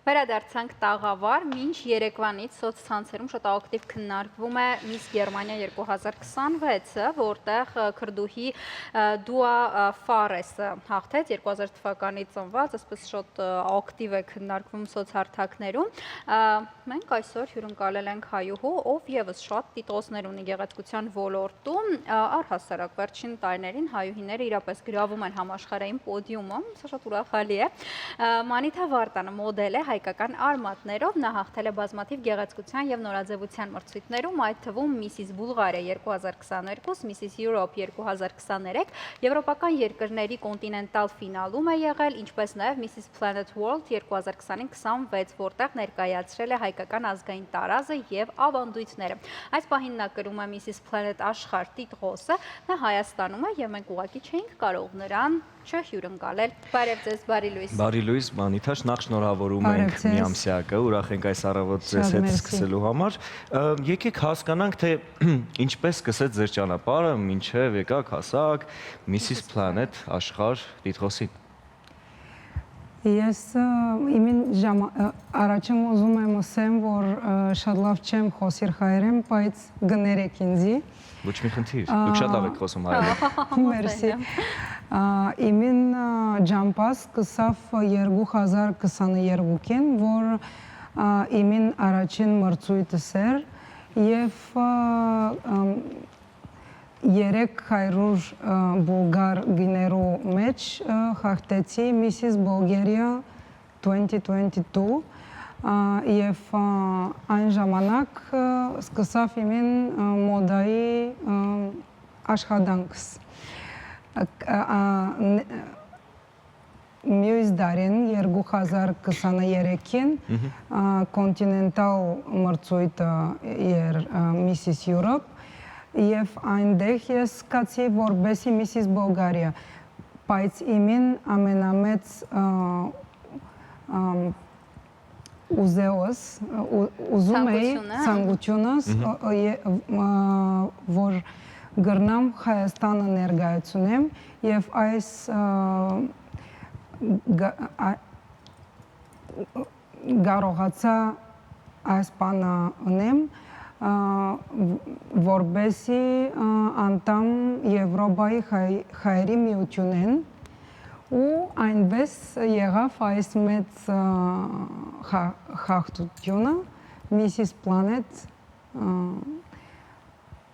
Վերադարձանք տաղավար, մինչ երեկվանից սոցցանցերում շատ ակտիվ քննարկվում է Miss Germania 2026-ը, որտեղ քրդուհի Դուա Ֆարեսը հաղթեց 2000 թվականի ծնված, այսպես շատ ակտիվ է քննարկվում սոցհարթակներում։ Մենք այսօր հյուրընկալել ենք հայուհու, ով եւս շատ տիտղոսներ ունի գեղեցկության ոլորտում, առհասարակ վերջին տարիներին հայուհիները իրապես գրավում են համաշխարհային պոդիումում, սա շատ ուրախալի է։ Մանիթա Վարդանը մոդել է հայկական արմատներով, նա հաղթել է բազմաթիվ գեղեցկության եւ նորաձևության մրցույթներում, այդ թվում Mrs. Bulgaria 2022, Mrs. Europe 2023, եվրոպական երկրների կոնտինենտալ ֆինալում է եղել, ինչպես նաեւ Mrs. Planet World 2025-26, որտեղ ներկայացրել է հայկական ազգային տարազը եւ ավանդույթները։ Այս պահին նա կրում է Mrs. Planet աշխարհ տիտղոսը, նա Հայաստանում է եւ մենք ուղղակի չէինք կարող նրան չհյուրընկալել։ Բարև ձեզ, բարի լույս։ Բարի լույս, Մանիթա, նախ շնորհավորում ենք միամսյակը, ուրախ ենք այս առավոտ ձեզ հետ սկսելու համար։ Եկեք հասկանանք, թե ինչպես սկսեց ձեր ճանապարհը, մինչև եկաք հասաք Mrs. Planet աշխարհ տիտղոսին։ Ես իմին առաջին ուզում եմ ասեմ, որ շատ լավ չեմ խոսիր հայերեն, բայց գներեք ինձի։ Ոչ մի խնդիր, դուք շատ լավ եք խոսում հայերեն։ Մերսի։ Իմին ջամպաս սկսավ 2022-ին, որ իմին առաջին մրցույթս էր եւ 300 բուլգար գիներու մեջ հաղթեցի Mrs. Bulgaria 2022 եւ այն ժամանակ սկսավ իմին մոդայի աշխատանքս։ Մյուս դարին 2023-ին կոնտինենտալ մրցույթը էր Mrs. Europe եւ այնտեղ ես սկացի որբեսի Mrs. Bulgaria, բայց իմին ամենամեծ ուզում էի ցանկությունս որ գրնամ Հայաստանը ներկայացնեմ եւ այս կարողացա այս բանը ունեմ որբեսի անդամ Եվրոպայի հայերի միությունեն ու այնպես եղավ այս մեծ հաղթությունը Mrs. Planet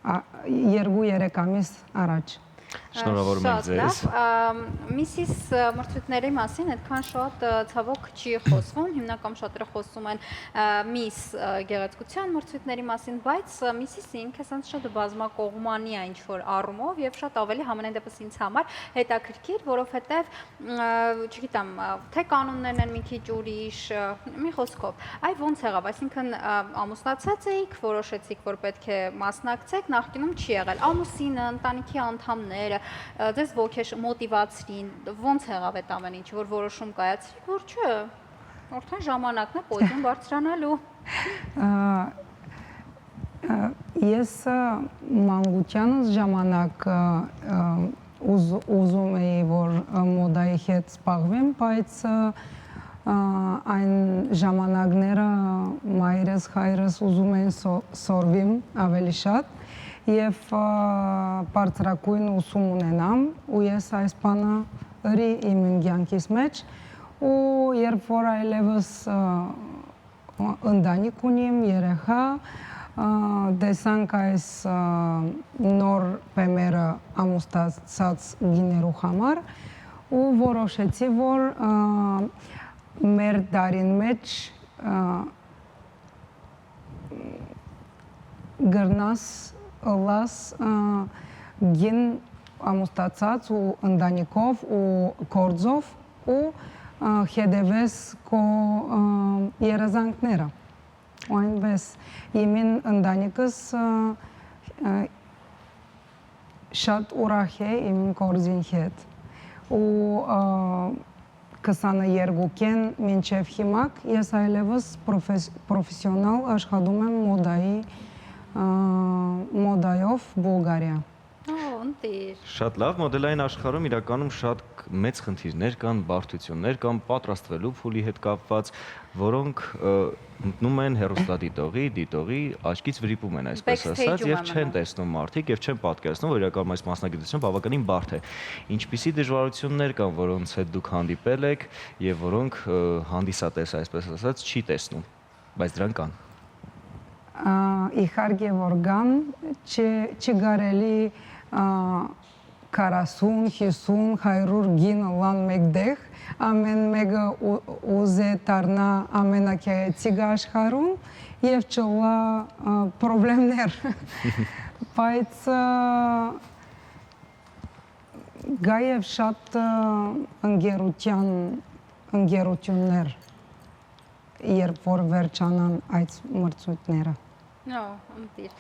2-3 ամիս առաջ։ Շնորհավորում ենք ձեզ։ Mrs. մրցույթների մասին այդքան շատ ցավոք չի խոսվում, հիմնականում շատերը խոսում են Miss գեղեցկության մրցույթների մասին, բայց Mrs. ինքը ասած շատ բազմակողմանի է ինչ-որ առումով եւ շատ ավելի համենայն դեպս ինձ համար հետաքրքիր, որովհետեւ չգիտեմ, թե կանոններն են մի քիչ ուրիշ, մի խոսքով, այ ոնց եղավ, այսինքն ամուսնացած էիք, որոշեցիք, որ պետք է մասնակցեք, նախկինում չի եղել, ամուսինը, ընտանիքի անդամներ ձեզ ոգեշ մոտիվացրին, ոնց եղավ այդ ամեն ինչ, որ որոշում կայացրիք, որ չէ, արդեն ժամանակն է պոդիում բարձրանալու։ Ես մանկությանս ժամանակ ուզում էի, որ մոդայի հետ զբաղվեմ, բայց այն ժամանակները մայրս, հայրս ուզում էին սորվիմ ավելի շատ եւ բարձրակույն ուսում ունենամ ու ես այս բանը ըրի իմ կյանքիս մեջ ու երբ որ այլևս ընտանիք ունիմ, երեխա, տեսանք այս նոր բեմերը ամուսնացած գիներու համար ու որոշեցի, որ մեր դարին մեջ գրնաս լաս գին ամուսնացած ու ընտանիքով ու գործով ու հետևես քո երազանքները։ Ու այնպես իմին ընտանիքս շատ ուրախ է իմ գործին հետ ու 22-ին մինչև հիմա ես այլևս պրոֆեսիոնալ աշխատում եմ մոդայով Բուլղարիա։ ընտիր։ Շատ լավ, մոդելային աշխարհում իրականում շատ մեծ խնդիրներ կան, բարդություններ կան պատրաստվելու փուլի հետ կապված, որոնք մտնում են հեռուստադիտողի, դիտողի աչքից վրիպում են, այսպես ասած, եւ չեն տեսնում մարդիկ եւ չեն պատկերացնում, որ իրականում այս մասնագիտությունը բավականին բարդ է։ Ինչպիսի դժվարություններ կան, որոնց հետ դուք հանդիպել եք եւ որոնք հանդիսատեսը, այսպես ասած, չի տեսնում, բայց դրանք կան։ Իհարկե որ կան, չի կարելի 40, 50, 100 գինը լան մեկտեղ, ամեն մեկը ուզե դառնա ամենակեղեցիկը աշխարհում եւ չլա խնդիրներ։ Բայց գա եւ շատ ընկերություններ, երբ որ վերջանան այդ մրցույթները։ Ընտիր։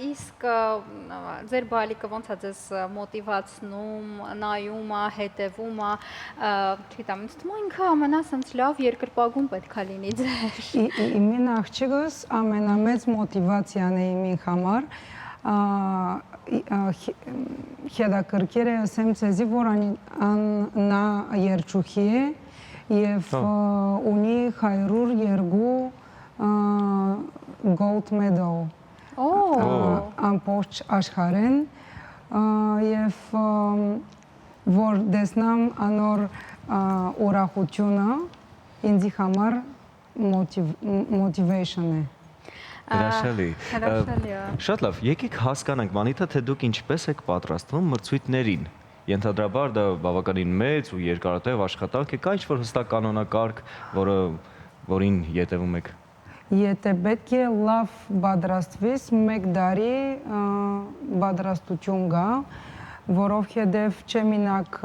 Իսկ ձեր բալիկը ոնց է ձեզ մոտիվացնում, նայում է, հետևում է, չգիտեմ, ինձ թվում է ինքը ամենասենց լավ երկրպագուն պետք է լինի ձեր։ Իմին աղջիկս ամենամեծ մոտիվացիան է իմին համար, հետաքրքիր է ասեմ ձեզի, որ նա երգչուհի է եւ ունի 102 gold medal ամբողջ աշխարհեն եւ որ դեսնամ անոր ուրախությունը ինձ համար motivation է։ Հրաշալի։ Շատ լավ, եկեք հասկանանք, Մանիթա, թե դուք ինչպես եք պատրաստվում մրցույթներին։ Ենթադրաբար դա բավականին մեծ ու երկարատև աշխատանք է, կա ինչ-որ հստակ կանոնակարգ, որին ետևում եք։ Եթե պետք է լավ պատրաստվես, մեկ տարի պատրաստություն կա, որովհետև չէ մինակ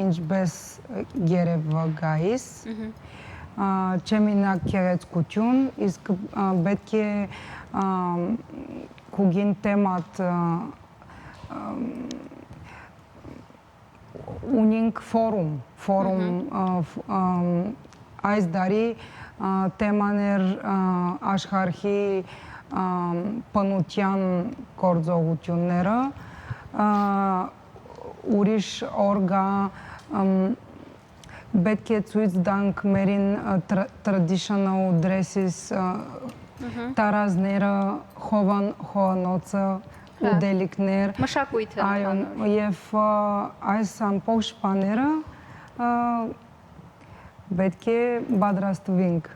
ինչպես երևա գայիս, չէ մինակ գեղեցկություն, իսկ պետք է կուգին թեմատ ունենք ֆորում այս տարի թեմաներ աշխարհի բնության գործողությունները, ուրիշ օր կա պետք է ցույց տանք մերին traditional dresses, տարազները, խոհանոցը, ուդելիքներ, մշակույթը, եւ այս ամբողջ բաները պետք է պատրաստվենք։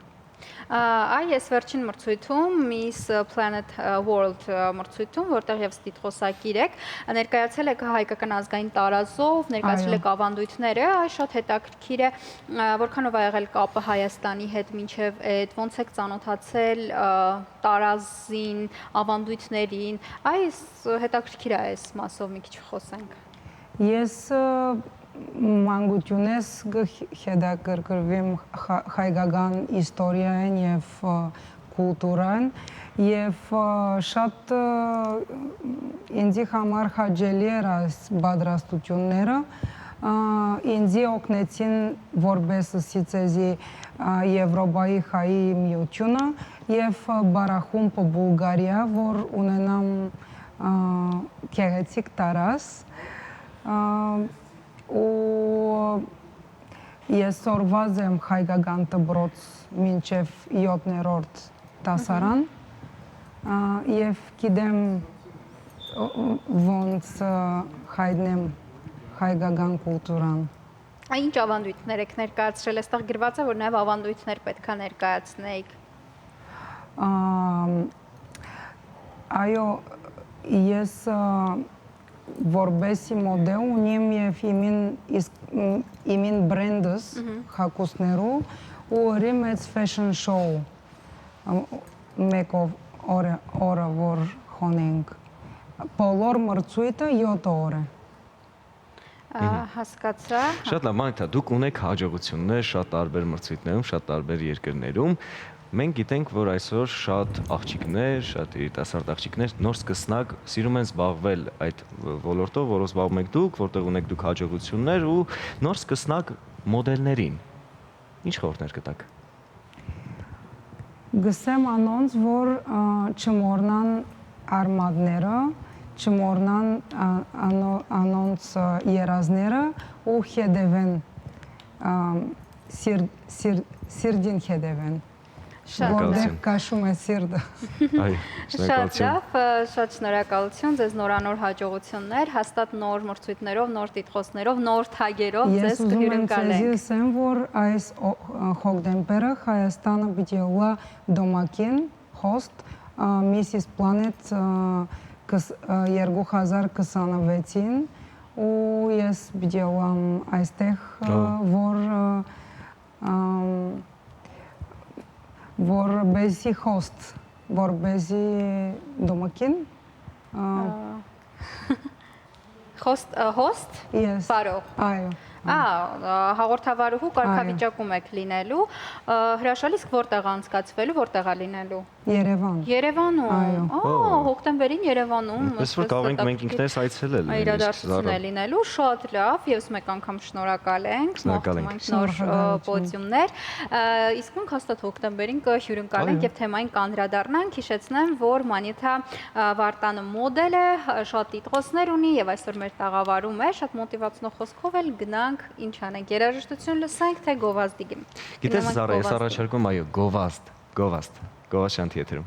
Այս վերջին մրցույթում Miss Planet World մրցույթում, որտեղ եւս տիտղոսակիր եք, ներկայացել եք հայկական ազգային տարազով, ներկայացրել եք ավանդույթները, այս շատ հետաքրքիր է, որքանով ա եղել կապը Հայաստանի հետ մինչև այդ, ոնց եք ծանոթացել տարազին, ավանդույթներին, այս հետաքրքիր է այս մասով մի քիչ խոսենք։ Ես մանկությունից հետաքրքրվեմ հայկական իսტორիային եւ կուլտուրան եւ շատ ինձ համար հաճելի էր այս պատրաստությունները, ինձ օգնեցին որպես ասեցի Եվրոպայի հայ միությունը եւ բարախումբ Բուլղարիա, որ ունենամ գեղեցիկ տարած ու ես սորված եմ հայկական դպրոց մինչև 7-րդ դասարան եւ գիտեմ ոնց հայտնեմ հայկական կուլտուրան։ Ինչ ավանդույթներ եք ներկայացրել, այստեղ գրված է, որ նաև ավանդույթներ պետք է ներկայացնեիք։ Այո, ես որբեսի մոդել ունիմ եւ իմին բրենդս հակուսներու ու օրի մեծ fashion show մեկով օրը որ խոնենք բոլոր մրցույթը 7 օր է։ Հասկացա։ Շատ լավ, Մանիթա, դուք ունեք հաջողություններ շատ տարբեր մրցույթներում, շատ տարբեր երկրներում։ Մենք գիտենք, որ այսօր շատ աղջիկներ, շատ երիտասարդ աղջիկներ նոր սկսնակ սիրում են զբաղվել այդ ոլորտով, որով զբաղվում եք դուք, որտեղ ունեք դուք հաջողություններ ու նոր սկսնակ մոդելներին։ Ինչ խորհուրդներ կտաք։ Գսեմ անոնց, որ չմոռնան արմատները, չմոռնան անոնց երազները ու հետևեն սիրդին հետևեն։ Որտեղ կաշում է սիրտը։ Այ, Շատ շնորհակալություն։ լավ, շատ շնորհակալություն, ձեզ նորանոր հաջողություններ, հաստատ նոր մրցույթներով, նոր տիտղոսներով, նոր թագերով ձեզ Ես ուզում եմ կհյուրընկալենք։ ասեմ, որ այս հոկտեմբերը Հայաստանը պիտի ուղղա դոմակին host Mrs. Planet 2026-ին ու ես պիտի ուղղամ այստեղ, որբեսի host, որբեսի դոմակին Host, Yes. բարող։ Այո։ Հաղորդավարուհու կարգավիճակում եք լինելու, հրաշալի իսկ որտեղ անցկացվելու, որտեղ է լինելու։ Երևան։ Երևանում։ Հոկտեմբերին Երևանում։ Պես որ կարող ենք մենք ինքներս այցելել։ Իրադարձություն է լինելու, շատ լավ, եւս մեկ անգամ շնորհակալ ենք, մաղթում ենք նոր պոդիումներ։ Իսկ մենք հաստատ հոկտեմբերին կհյուրընկալենք եւ թեմային կանդրադառնանք, հիշեցնեմ, որ Մանիթա Վարտանը մոդել է, շատ տիտղոսներ ունի եւ այսօր մեր տաղավարում է, շատ մոտիվացնող խոսքով էլ գնանք, ինչ անենք, երաժշտություն լսենք, թե գովազդի գնանք։ Գիտես Զարա, ես առաջարկում այո, գովազդ, Գովազդ Շանթի եթերում։